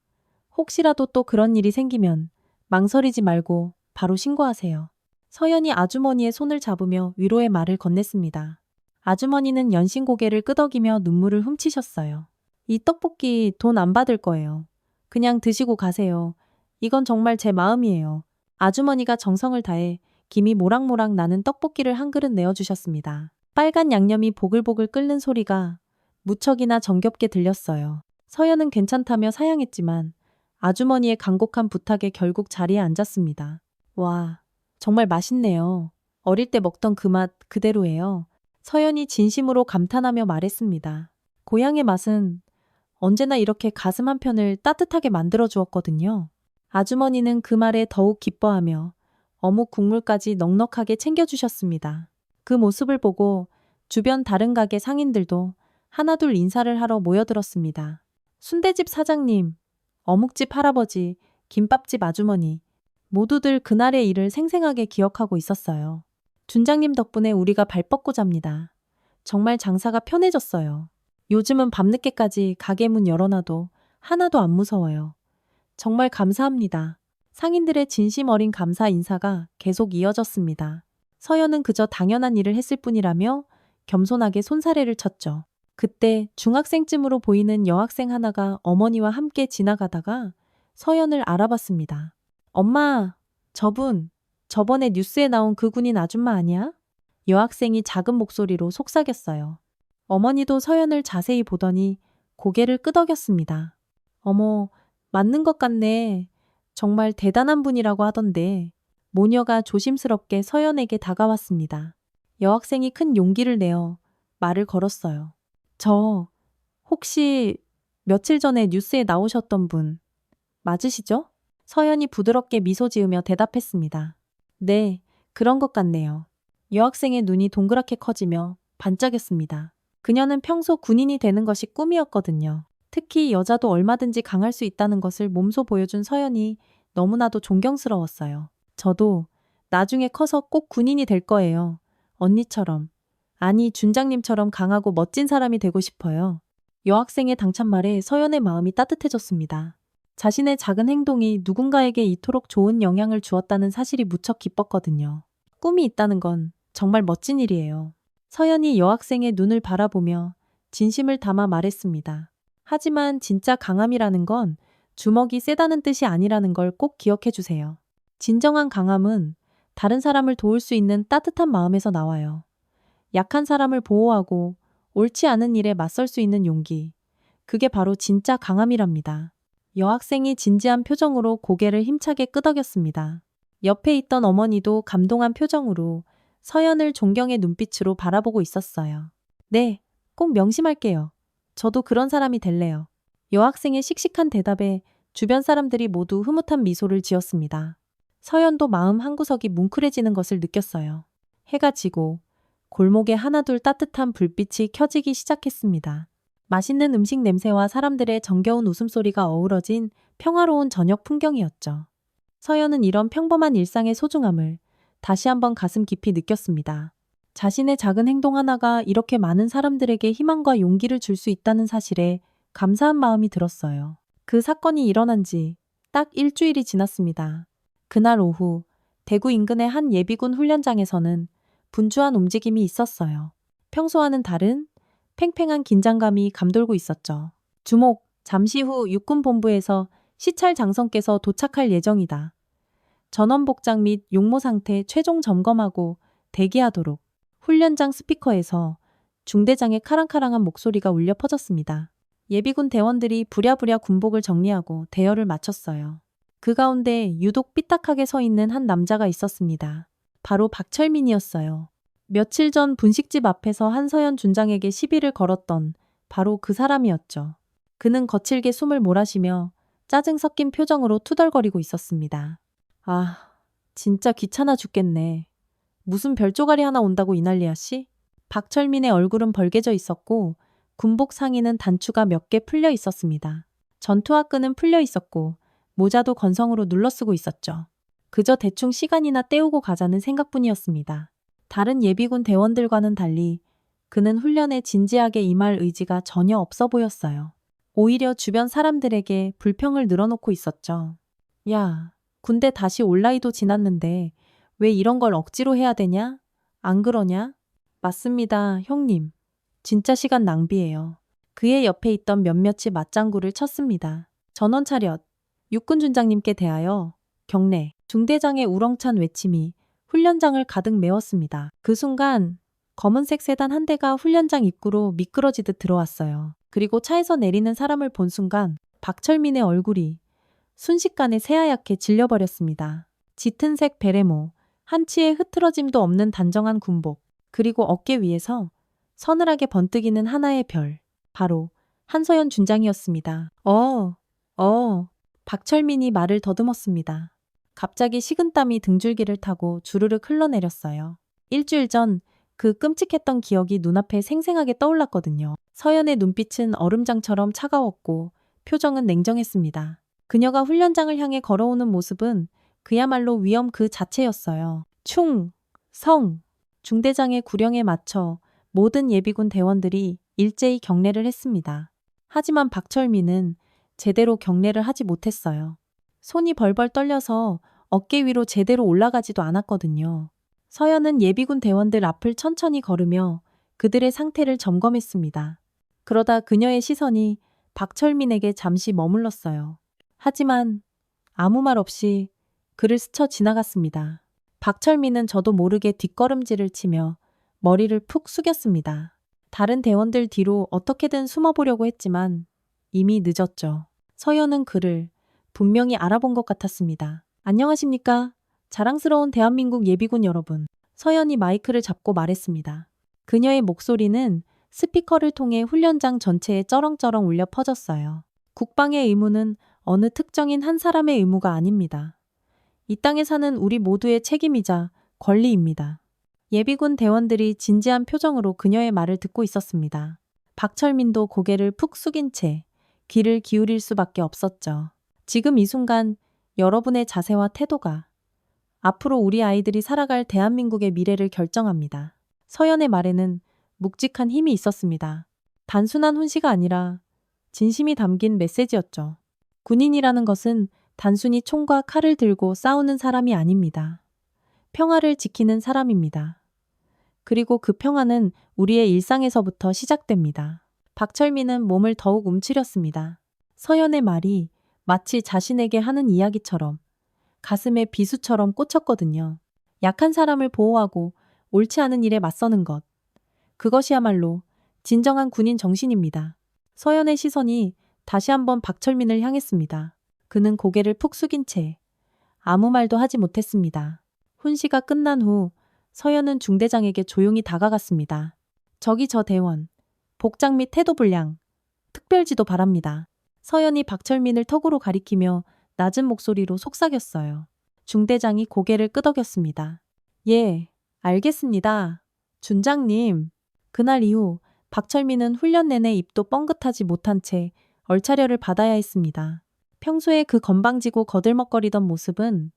혹시라도 또 그런 일이 생기면 망설이지 말고 바로 신고하세요. 서연이 아주머니의 손을 잡으며 위로의 말을 건넸습니다. 아주머니는 연신 고개를 끄덕이며 눈물을 훔치셨어요. 이 떡볶이 돈 안 받을 거예요. 그냥 드시고 가세요. 이건 정말 제 마음이에요. 아주머니가 정성을 다해 김이 모락모락 나는 떡볶이를 한 그릇 내어주셨습니다. 빨간 양념이 보글보글 끓는 소리가 무척이나 정겹게 들렸어요. 서연은 괜찮다며 사양했지만 아주머니의 간곡한 부탁에 결국 자리에 앉았습니다. 와, 정말 맛있네요. 어릴 때 먹던 그 맛 그대로예요. 서연이 진심으로 감탄하며 말했습니다. 고향의 맛은 언제나 이렇게 가슴 한편을 따뜻하게 만들어 주었거든요. 아주머니는 그 말에 더욱 기뻐하며 어묵 국물까지 넉넉하게 챙겨주셨습니다. 그 모습을 보고 주변 다른 가게 상인들도 하나둘 인사를 하러 모여들었습니다. 순대집 사장님, 어묵집 할아버지, 김밥집 아주머니, 모두들 그날의 일을 생생하게 기억하고 있었어요. 준장님 덕분에 우리가 발 뻗고 잡니다. 정말 장사가 편해졌어요. 요즘은 밤늦게까지 가게 문 열어놔도 하나도 안 무서워요. 정말 감사합니다. 상인들의 진심 어린 감사 인사가 계속 이어졌습니다. 서연은 그저 당연한 일을 했을 뿐이라며 겸손하게 손사래를 쳤죠. 그때 중학생쯤으로 보이는 여학생 하나가 어머니와 함께 지나가다가 서연을 알아봤습니다. 엄마, 저분, 저번에 뉴스에 나온 그 군인 아줌마 아니야? 여학생이 작은 목소리로 속삭였어요. 어머니도 서연을 자세히 보더니 고개를 끄덕였습니다. 어머, 맞는 것 같네. 정말 대단한 분이라고 하던데. 모녀가 조심스럽게 서연에게 다가왔습니다. 여학생이 큰 용기를 내어 말을 걸었어요. 저, 혹시 며칠 전에 뉴스에 나오셨던 분 맞으시죠? 서연이 부드럽게 미소 지으며 대답했습니다. 네, 그런 것 같네요. 여학생의 눈이 동그랗게 커지며 반짝였습니다. 그녀는 평소 군인이 되는 것이 꿈이었거든요. 특히 여자도 얼마든지 강할 수 있다는 것을 몸소 보여준 서연이 너무나도 존경스러웠어요. 저도 나중에 커서 꼭 군인이 될 거예요. 언니처럼. 아니, 준장님처럼 강하고 멋진 사람이 되고 싶어요. 여학생의 당찬말에 서연의 마음이 따뜻해졌습니다. 자신의 작은 행동이 누군가에게 이토록 좋은 영향을 주었다는 사실이 무척 기뻤거든요. 꿈이 있다는 건 정말 멋진 일이에요. 서연이 여학생의 눈을 바라보며 진심을 담아 말했습니다. 하지만 진짜 강함이라는 건 주먹이 세다는 뜻이 아니라는 걸 꼭 기억해 주세요. 진정한 강함은 다른 사람을 도울 수 있는 따뜻한 마음에서 나와요. 약한 사람을 보호하고 옳지 않은 일에 맞설 수 있는 용기. 그게 바로 진짜 강함이랍니다. 여학생이 진지한 표정으로 고개를 힘차게 끄덕였습니다. 옆에 있던 어머니도 감동한 표정으로 서연을 존경의 눈빛으로 바라보고 있었어요. 네, 꼭 명심할게요. 저도 그런 사람이 될래요. 여학생의 씩씩한 대답에 주변 사람들이 모두 흐뭇한 미소를 지었습니다. 서연도 마음 한구석이 뭉클해지는 것을 느꼈어요. 해가 지고 골목에 하나둘 따뜻한 불빛이 켜지기 시작했습니다. 맛있는 음식 냄새와 사람들의 정겨운 웃음소리가 어우러진 평화로운 저녁 풍경이었죠. 서연은 이런 평범한 일상의 소중함을 다시 한번 가슴 깊이 느꼈습니다. 자신의 작은 행동 하나가 이렇게 많은 사람들에게 희망과 용기를 줄 수 있다는 사실에 감사한 마음이 들었어요. 그 사건이 일어난 지 딱 일주일이 지났습니다. 그날 오후 대구 인근의 한 예비군 훈련장에서는 분주한 움직임이 있었어요. 평소와는 다른 팽팽한 긴장감이 감돌고 있었죠. 주목, 잠시 후 육군본부에서 시찰 장성께서 도착할 예정이다. 전원 복장 및 용모 상태 최종 점검하고 대기하도록 훈련장 스피커에서 중대장의 카랑카랑한 목소리가 울려 퍼졌습니다. 예비군 대원들이 부랴부랴 군복을 정리하고 대열을 마쳤어요. 그 가운데 유독 삐딱하게 서 있는 한 남자가 있었습니다. 바로 박철민이었어요. 며칠 전 분식집 앞에서 한서연 준장에게 시비를 걸었던 바로 그 사람이었죠. 그는 거칠게 숨을 몰아쉬며 짜증 섞인 표정으로 투덜거리고 있었습니다. 아, 진짜 귀찮아 죽겠네. 무슨 별조가리 하나 온다고 이 난리야 씨? 박철민의 얼굴은 벌개져 있었고 군복 상의는 단추가 몇 개 풀려 있었습니다. 전투화 끈은 풀려 있었고 모자도 건성으로 눌러쓰고 있었죠. 그저 대충 시간이나 때우고 가자는 생각뿐이었습니다. 다른 예비군 대원들과는 달리 그는 훈련에 진지하게 임할 의지가 전혀 없어 보였어요. 오히려 주변 사람들에게 불평을 늘어놓고 있었죠. 야, 군대 다시 올 나이도 지났는데 왜 이런 걸 억지로 해야 되냐? 안 그러냐? 맞습니다, 형님. 진짜 시간 낭비예요. 그의 옆에 있던 몇몇이 맞장구를 쳤습니다. 전원 차렷, 육군 준장님께 대하여 경례, 중대장의 우렁찬 외침이 훈련장을 가득 메웠습니다. 그 순간 검은색 세단 한 대가 훈련장 입구로 미끄러지듯 들어왔어요. 그리고 차에서 내리는 사람을 본 순간 박철민의 얼굴이 순식간에 새하얗게 질려버렸습니다. 짙은 색 베레모, 한치의 흐트러짐도 없는 단정한 군복, 그리고 어깨 위에서 서늘하게 번뜩이는 하나의 별, 바로 한서연 준장이었습니다. 박철민이 말을 더듬었습니다. 갑자기 식은땀이 등줄기를 타고 주르륵 흘러내렸어요. 일주일 전 그 끔찍했던 기억이 눈앞에 생생하게 떠올랐거든요. 서연의 눈빛은 얼음장처럼 차가웠고 표정은 냉정했습니다. 그녀가 훈련장을 향해 걸어오는 모습은 그야말로 위험 그 자체였어요. 중대장의 구령에 맞춰 모든 예비군 대원들이 일제히 경례를 했습니다. 하지만 박철민은 제대로 경례를 하지 못했어요. 손이 벌벌 떨려서 어깨 위로 제대로 올라가지도 않았거든요. 서연은 예비군 대원들 앞을 천천히 걸으며 그들의 상태를 점검했습니다. 그러다 그녀의 시선이 박철민에게 잠시 머물렀어요. 하지만 아무 말 없이 그를 스쳐 지나갔습니다. 박철민은 저도 모르게 뒷걸음질을 치며 머리를 푹 숙였습니다. 다른 대원들 뒤로 어떻게든 숨어보려고 했지만 이미 늦었죠. 서연은 그를 분명히 알아본 것 같았습니다. 안녕하십니까? 자랑스러운 대한민국 예비군 여러분. 서연이 마이크를 잡고 말했습니다. 그녀의 목소리는 스피커를 통해 훈련장 전체에 쩌렁쩌렁 울려 퍼졌어요. 국방의 의무는 어느 특정인 한 사람의 의무가 아닙니다. 이 땅에 사는 우리 모두의 책임이자 권리입니다. 예비군 대원들이 진지한 표정으로 그녀의 말을 듣고 있었습니다. 박철민도 고개를 푹 숙인 채 귀를 기울일 수밖에 없었죠. 지금 이 순간 여러분의 자세와 태도가 앞으로 우리 아이들이 살아갈 대한민국의 미래를 결정합니다. 서연의 말에는 묵직한 힘이 있었습니다. 단순한 훈시가 아니라 진심이 담긴 메시지였죠. 군인이라는 것은 단순히 총과 칼을 들고 싸우는 사람이 아닙니다. 평화를 지키는 사람입니다. 그리고 그 평화는 우리의 일상에서부터 시작됩니다. 박철민은 몸을 더욱 움츠렸습니다. 서연의 말이 마치 자신에게 하는 이야기처럼 가슴에 비수처럼 꽂혔거든요. 약한 사람을 보호하고 옳지 않은 일에 맞서는 것. 그것이야말로 진정한 군인 정신입니다. 서연의 시선이 다시 한번 박철민을 향했습니다. 그는 고개를 푹 숙인 채 아무 말도 하지 못했습니다. 훈시가 끝난 후 서연은 중대장에게 조용히 다가갔습니다. 저기 저 대원, 복장 및 태도 불량, 특별지도 바랍니다. 서연이 박철민을 턱으로 가리키며 낮은 목소리로 속삭였어요. 중대장이 고개를 끄덕였습니다. 예, 알겠습니다. 준장님. 그날 이후 박철민은 훈련 내내 입도 뻥긋하지 못한 채 얼차려를 받아야 했습니다. 평소에 그 건방지고 거들먹거리던 모습은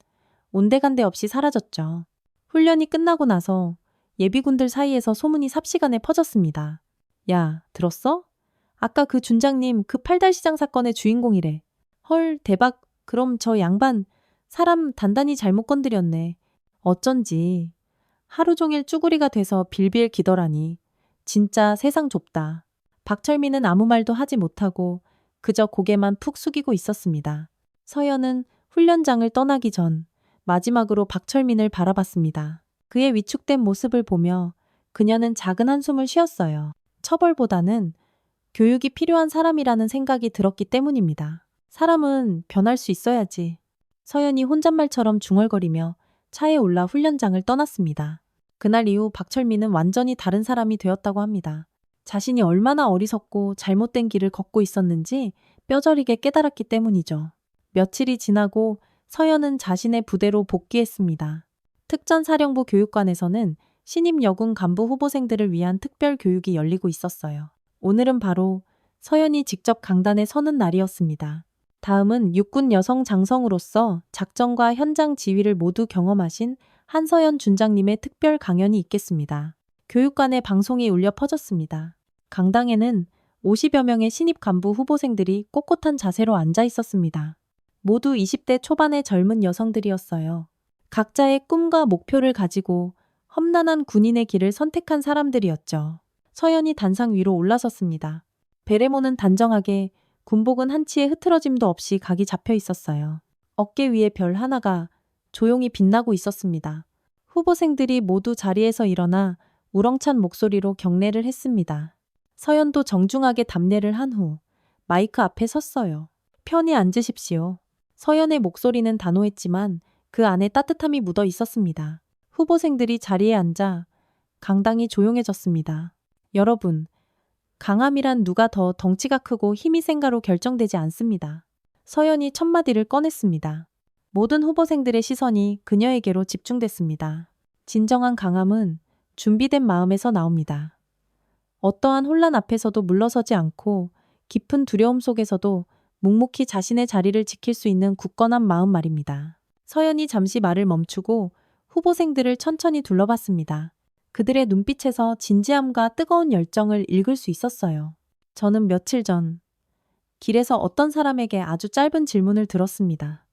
온데간데 없이 사라졌죠. 훈련이 끝나고 나서 예비군들 사이에서 소문이 삽시간에 퍼졌습니다. 야, 들었어? 아까 그 준장님 그 팔달시장 사건의 주인공이래. 헐, 대박. 그럼 저 양반 사람 단단히 잘못 건드렸네. 어쩐지 하루 종일 쭈구리가 돼서 빌빌 기더라니. 진짜 세상 좁다. 박철민은 아무 말도 하지 못하고 그저 고개만 푹 숙이고 있었습니다. 서연은 훈련장을 떠나기 전 마지막으로 박철민을 바라봤습니다. 그의 위축된 모습을 보며 그녀는 작은 한숨을 쉬었어요. 처벌보다는 교육이 필요한 사람이라는 생각이 들었기 때문입니다. 사람은 변할 수 있어야지. 서연이 혼잣말처럼 중얼거리며 차에 올라 훈련장을 떠났습니다. 그날 이후 박철민은 완전히 다른 사람이 되었다고 합니다. 자신이 얼마나 어리석고 잘못된 길을 걷고 있었는지 뼈저리게 깨달았기 때문이죠. 며칠이 지나고 서연은 자신의 부대로 복귀했습니다. 특전사령부 교육관에서는 신입 여군 간부 후보생들을 위한 특별 교육이 열리고 있었어요. 오늘은 바로 서연이 직접 강단에 서는 날이었습니다. 다음은 육군 여성 장성으로서 작전과 현장 지휘를 모두 경험하신 한서연 준장님의 특별 강연이 있겠습니다. 교육관에 방송이 울려 퍼졌습니다. 강당에는 50여 명의 신입 간부 후보생들이 꼿꼿한 자세로 앉아 있었습니다. 모두 20대 초반의 젊은 여성들이었어요. 각자의 꿈과 목표를 가지고 험난한 군인의 길을 선택한 사람들이었죠. 서연이 단상 위로 올라섰습니다. 베레모는 단정하게, 군복은 한치의 흐트러짐도 없이 각이 잡혀 있었어요. 어깨 위에 별 하나가 조용히 빛나고 있었습니다. 후보생들이 모두 자리에서 일어나 우렁찬 목소리로 경례를 했습니다. 서연도 정중하게 답례를 한 후 마이크 앞에 섰어요. 편히 앉으십시오. 서연의 목소리는 단호했지만 그 안에 따뜻함이 묻어 있었습니다. 후보생들이 자리에 앉아 강당이 조용해졌습니다. 여러분, 강함이란 누가 더 덩치가 크고 힘이 센가로 결정되지 않습니다. 서연이 첫 마디를 꺼냈습니다. 모든 후보생들의 시선이 그녀에게로 집중됐습니다. 진정한 강함은 준비된 마음에서 나옵니다. 어떠한 혼란 앞에서도 물러서지 않고 깊은 두려움 속에서도 묵묵히 자신의 자리를 지킬 수 있는 굳건한 마음 말입니다. 서연이 잠시 말을 멈추고 후보생들을 천천히 둘러봤습니다. 그들의 눈빛에서 진지함과 뜨거운 열정을 읽을 수 있었어요. 저는 며칠 전 길에서 어떤 사람에게 아주 짧은 질문을 들었습니다.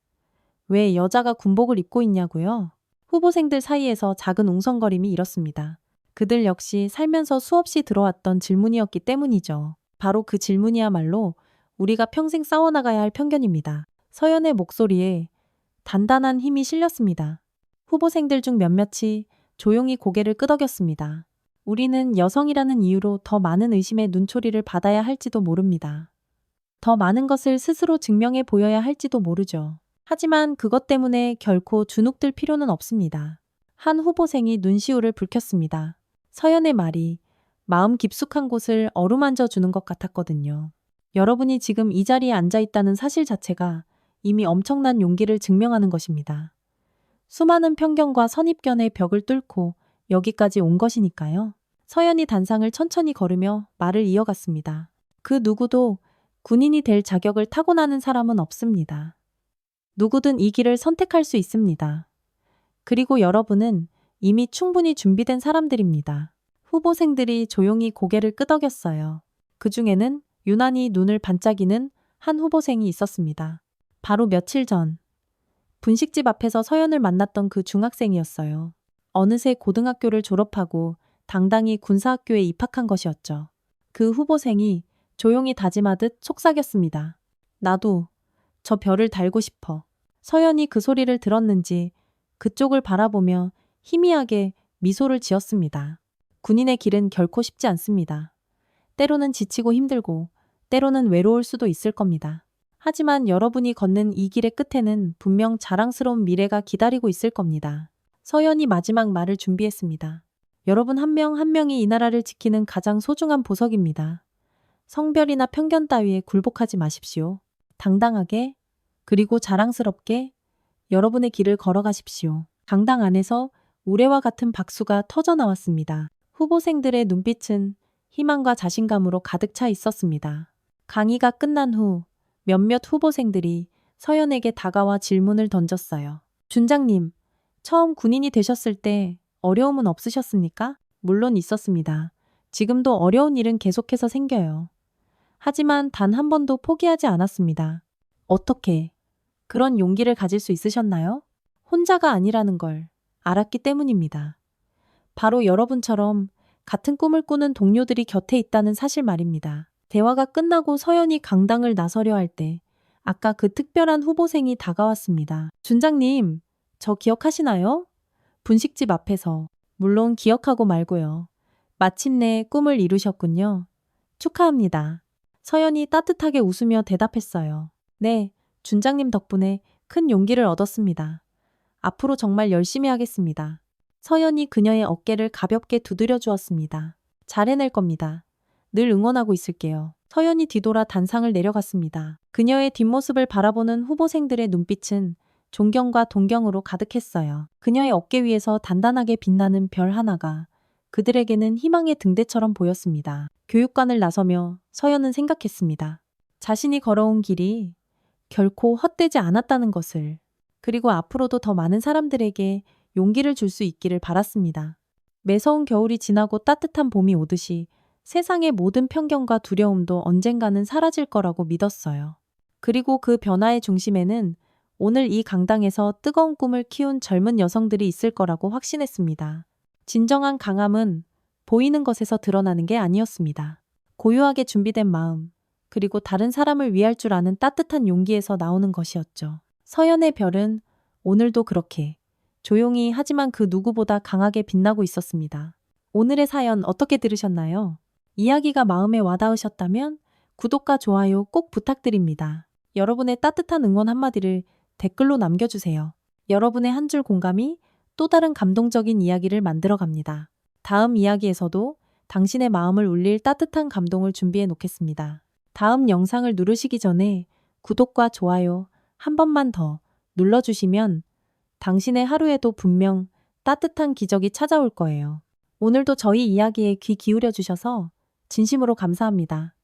왜 여자가 군복을 입고 있냐고요? 후보생들 사이에서 작은 웅성거림이 일었습니다. 그들 역시 살면서 수없이 들어왔던 질문이었기 때문이죠. 바로 그 질문이야말로 우리가 평생 싸워나가야 할 편견입니다. 서연의 목소리에 단단한 힘이 실렸습니다. 후보생들 중 몇몇이 조용히 고개를 끄덕였습니다. 우리는 여성이라는 이유로 더 많은 의심의 눈초리를 받아야 할지도 모릅니다. 더 많은 것을 스스로 증명해 보여야 할지도 모르죠. 하지만 그것 때문에 결코 주눅들 필요는 없습니다. 한 후보생이 눈시울을 붉혔습니다. 서연의 말이 마음 깊숙한 곳을 어루만져 주는 것 같았거든요. 여러분이 지금 이 자리에 앉아 있다는 사실 자체가 이미 엄청난 용기를 증명하는 것입니다. 수많은 편견과 선입견의 벽을 뚫고 여기까지 온 것이니까요. 서연이 단상을 천천히 걸으며 말을 이어갔습니다. 그 누구도 군인이 될 자격을 타고나는 사람은 없습니다. 누구든 이 길을 선택할 수 있습니다. 그리고 여러분은 이미 충분히 준비된 사람들입니다. 후보생들이 조용히 고개를 끄덕였어요. 그 중에는 유난히 눈을 반짝이는 한 후보생이 있었습니다. 바로 며칠 전 분식집 앞에서 서연을 만났던 그 중학생이었어요. 어느새 고등학교를 졸업하고 당당히 군사학교에 입학한 것이었죠. 그 후보생이 조용히 다짐하듯 속삭였습니다. 나도 저 별을 달고 싶어. 서연이 그 소리를 들었는지 그쪽을 바라보며 희미하게 미소를 지었습니다. 군인의 길은 결코 쉽지 않습니다. 때로는 지치고 힘들고 때로는 외로울 수도 있을 겁니다. 하지만 여러분이 걷는 이 길의 끝에는 분명 자랑스러운 미래가 기다리고 있을 겁니다. 서연이 마지막 말을 준비했습니다. 여러분 한 명 한 명이 이 나라를 지키는 가장 소중한 보석입니다. 성별이나 편견 따위에 굴복하지 마십시오. 당당하게 그리고 자랑스럽게 여러분의 길을 걸어가십시오. 강당 안에서 우레와 같은 박수가 터져 나왔습니다. 후보생들의 눈빛은 희망과 자신감으로 가득 차 있었습니다. 강의가 끝난 후 몇몇 후보생들이 서연에게 다가와 질문을 던졌어요. 준장님, 처음 군인이 되셨을 때 어려움은 없으셨습니까? 물론 있었습니다. 지금도 어려운 일은 계속해서 생겨요. 하지만 단 한 번도 포기하지 않았습니다. 어떻게 그런 용기를 가질 수 있으셨나요? 혼자가 아니라는 걸 알았기 때문입니다. 바로 여러분처럼 같은 꿈을 꾸는 동료들이 곁에 있다는 사실 말입니다. 대화가 끝나고 서연이 강당을 나서려 할 때 아까 그 특별한 후보생이 다가왔습니다. 준장님, 저 기억하시나요? 분식집 앞에서. 물론 기억하고 말고요. 마침내 꿈을 이루셨군요. 축하합니다. 서연이 따뜻하게 웃으며 대답했어요. 네, 준장님 덕분에 큰 용기를 얻었습니다. 앞으로 정말 열심히 하겠습니다. 서연이 그녀의 어깨를 가볍게 두드려 주었습니다. 잘 해낼 겁니다. 늘 응원하고 있을게요. 서연이 뒤돌아 단상을 내려갔습니다. 그녀의 뒷모습을 바라보는 후보생들의 눈빛은 존경과 동경으로 가득했어요. 그녀의 어깨 위에서 단단하게 빛나는 별 하나가 그들에게는 희망의 등대처럼 보였습니다. 교육관을 나서며 서연은 생각했습니다. 자신이 걸어온 길이 결코 헛되지 않았다는 것을, 그리고 앞으로도 더 많은 사람들에게 용기를 줄 수 있기를 바랐습니다. 매서운 겨울이 지나고 따뜻한 봄이 오듯이 세상의 모든 편견과 두려움도 언젠가는 사라질 거라고 믿었어요. 그리고 그 변화의 중심에는 오늘 이 강당에서 뜨거운 꿈을 키운 젊은 여성들이 있을 거라고 확신했습니다. 진정한 강함은 보이는 것에서 드러나는 게 아니었습니다. 고요하게 준비된 마음, 그리고 다른 사람을 위할 줄 아는 따뜻한 용기에서 나오는 것이었죠. 서연의 별은 오늘도 그렇게 조용히 하지만 그 누구보다 강하게 빛나고 있었습니다. 오늘의 사연 어떻게 들으셨나요? 이야기가 마음에 와닿으셨다면 구독과 좋아요 꼭 부탁드립니다. 여러분의 따뜻한 응원 한마디를 댓글로 남겨주세요. 여러분의 한 줄 공감이 또 다른 감동적인 이야기를 만들어 갑니다. 다음 이야기에서도 당신의 마음을 울릴 따뜻한 감동을 준비해 놓겠습니다. 다음 영상을 누르시기 전에 구독과 좋아요 한 번만 더 눌러주시면 당신의 하루에도 분명 따뜻한 기적이 찾아올 거예요. 오늘도 저희 이야기에 귀 기울여 주셔서 진심으로 감사합니다.